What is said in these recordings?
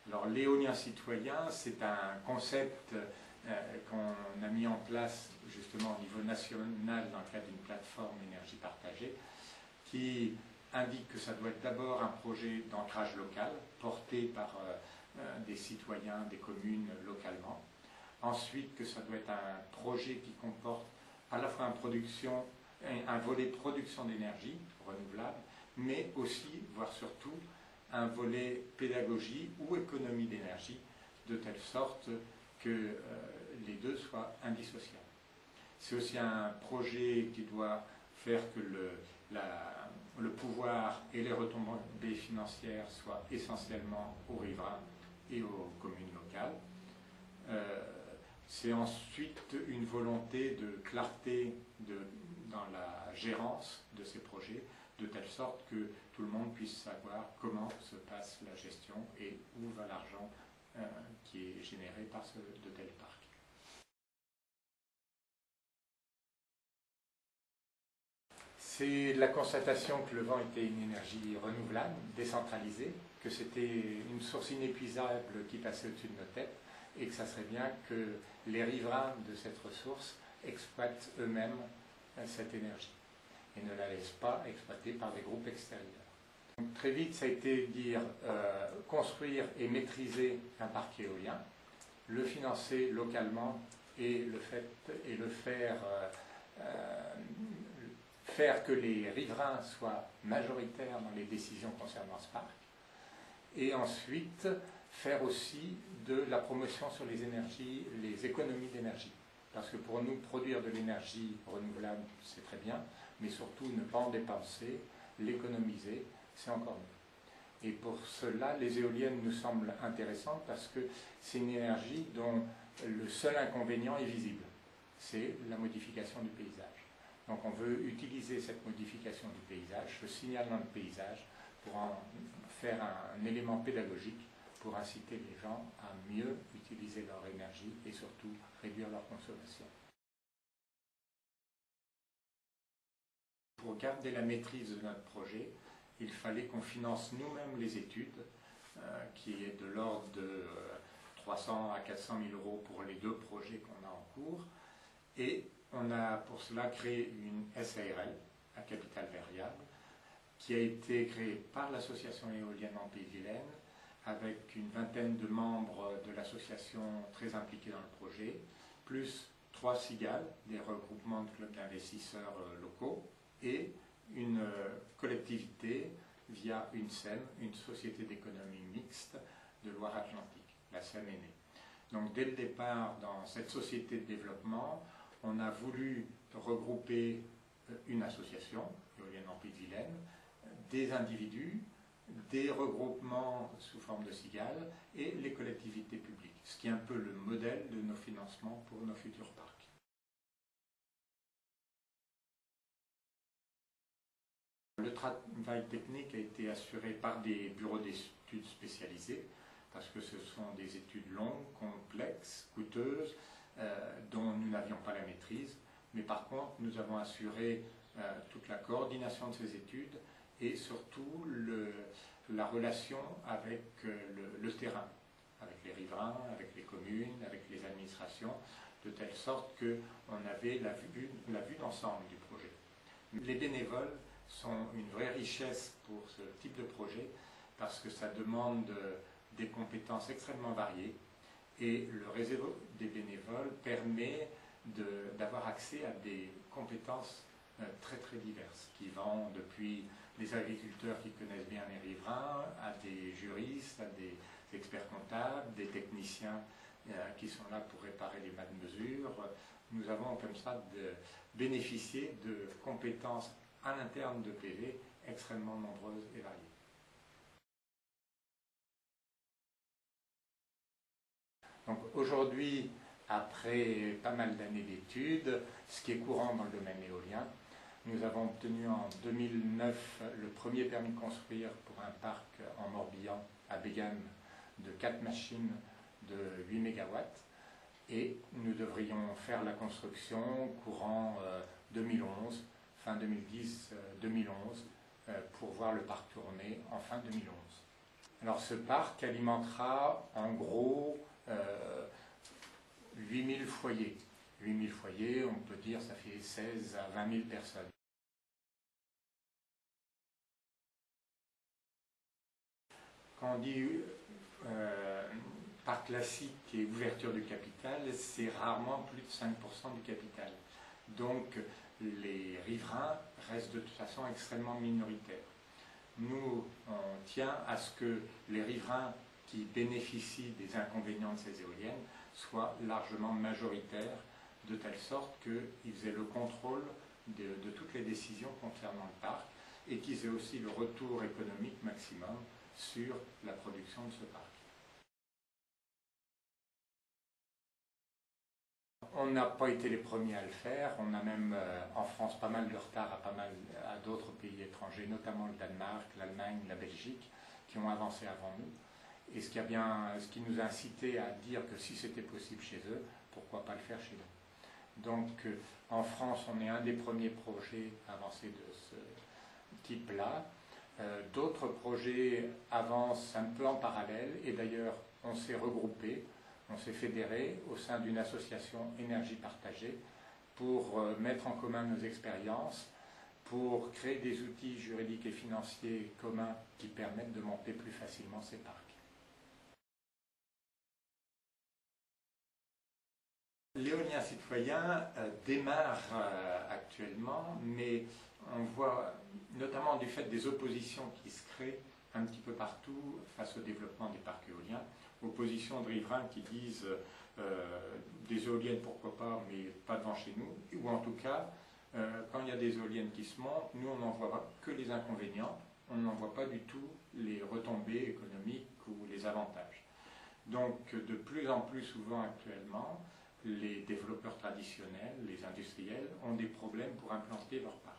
Alors l'éolien citoyen, c'est un concept qu'on a mis en place justement au niveau national dans le cadre d'une plateforme énergie partagée qui indique que ça doit être d'abord un projet d'ancrage local porté par des citoyens, des communes localement. Ensuite, que ça doit être un projet qui comporte à la fois un volet production d'énergie renouvelable, mais aussi, voire surtout, un volet pédagogie ou économie d'énergie, de telle sorte que les deux soient indissociables. C'est aussi un projet qui doit faire que le pouvoir et les retombées financières soient essentiellement aux riverains et aux communes locales. C'est ensuite une volonté de clarté dans la gérance de ces projets, de telle sorte que tout le monde puisse savoir comment se passe la gestion et où va l'argent qui est généré par de tels parcs. C'est la constatation que le vent était une énergie renouvelable, décentralisée, que c'était une source inépuisable qui passait au-dessus de nos têtes et que ça serait bien que les riverains de cette ressource exploitent eux-mêmes cette énergie et ne la laissent pas exploiter par des groupes extérieurs. Donc, très vite, ça a été dire construire et maîtriser un parc éolien, le financer localement et faire que les riverains soient majoritaires dans les décisions concernant ce parc, et ensuite faire aussi de la promotion sur les énergies, les économies d'énergie. Parce que pour nous, produire de l'énergie renouvelable, c'est très bien, mais surtout ne pas en dépenser, l'économiser, c'est encore mieux. Et pour cela, les éoliennes nous semblent intéressantes parce que c'est une énergie dont le seul inconvénient est visible, c'est la modification du paysage. Donc on veut utiliser cette modification du paysage, ce signal dans le paysage, pour en faire un élément pédagogique pour inciter les gens à mieux utiliser leur énergie et surtout réduire leur consommation. Pour garder la maîtrise de notre projet, il fallait qu'on finance nous-mêmes les études, qui est de l'ordre de 300 à 400 000 euros pour les deux projets qu'on a en cours. Et on a pour cela créé une SARL, à capital variable, qui a été créée par l'association éolienne en Pays-de-Vilaine, avec une vingtaine de membres de l'association très impliqués dans le projet, plus 3 cigales, des regroupements de clubs d'investisseurs locaux, et une collectivité via une SEM, une société d'économie mixte de Loire-Atlantique, la SEM est née. Donc dès le départ, dans cette société de développement, on a voulu regrouper une association, éolienne en Pays-de-Vilaine, des individus, des regroupements sous forme de cigales et les collectivités publiques, ce qui est un peu le modèle de nos financements pour nos futurs parcs. Le travail technique a été assuré par des bureaux d'études spécialisés, parce que ce sont des études longues, complexes, coûteuses, dont nous n'avions pas la maîtrise, mais par contre nous avons assuré toute la coordination de ces études et surtout la relation avec le terrain, avec les riverains, avec les communes, avec les administrations, de telle sorte qu'on avait la vue d'ensemble du projet. Les bénévoles sont une vraie richesse pour ce type de projet parce que ça demande des compétences extrêmement variées et le réseau des bénévoles permet d'avoir accès à des compétences très très diverses qui vont depuis les agriculteurs qui connaissent bien les riverains à des juristes, à des experts comptables, des techniciens qui sont là pour réparer les mal-mesures. Nous avons comme ça bénéficié de compétences à l'interne de PV extrêmement nombreuses et variées. Donc aujourd'hui, après pas mal d'années d'études, ce qui est courant dans le domaine éolien, nous avons obtenu en 2009 le premier permis de construire pour un parc en Morbihan, à Bégame, de 4 machines de 8 MW. Et nous devrions faire la construction courant 2011, fin 2010-2011, pour voir le parc tourner en fin 2011. Alors ce parc alimentera en gros 8000 foyers. 8000 foyers, on peut dire ça fait 16 à 20 000 personnes. Quand on dit parc classique et ouverture du capital, c'est rarement plus de 5% du capital. Donc les riverains restent de toute façon extrêmement minoritaires. Nous, on tient à ce que les riverains qui bénéficient des inconvénients de ces éoliennes soient largement majoritaires, de telle sorte qu'ils aient le contrôle de toutes les décisions concernant le parc et qu'ils aient aussi le retour économique maximum sur la production de ce parc. On n'a pas été les premiers à le faire, on a même en France pas mal de retard à d'autres pays étrangers, notamment le Danemark, l'Allemagne, la Belgique, qui ont avancé avant nous. Et ce qui nous a incité à dire que si c'était possible chez eux, pourquoi pas le faire chez nous. Donc en France, on est un des premiers projets avancés de ce type-là. D'autres projets avancent un peu en parallèle et d'ailleurs on s'est regroupé, on s'est fédéré au sein d'une association énergie partagée pour mettre en commun nos expériences, pour créer des outils juridiques et financiers communs qui permettent de monter plus facilement ces parcs. L'éolien citoyen démarre actuellement, mais on voit notamment du fait des oppositions qui se créent un petit peu partout face au développement des parcs éoliens, oppositions de riverains qui disent des éoliennes pourquoi pas, mais pas devant chez nous, ou en tout cas, quand il y a des éoliennes qui se montent, nous on n'en voit que les inconvénients, on n'en voit pas du tout les retombées économiques ou les avantages. Donc de plus en plus souvent actuellement, les développeurs traditionnels, les industriels, ont des problèmes pour implanter leurs parcs.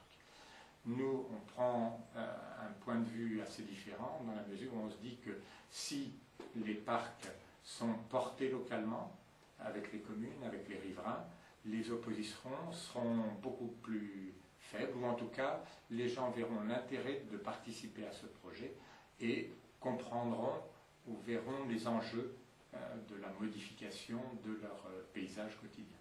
Nous, on prend un point de vue assez différent dans la mesure où on se dit que si les parcs sont portés localement, avec les communes, avec les riverains, les oppositions seront beaucoup plus faibles, ou en tout cas, les gens verront l'intérêt de participer à ce projet et comprendront ou verront les enjeux de la modification de leur paysage quotidien.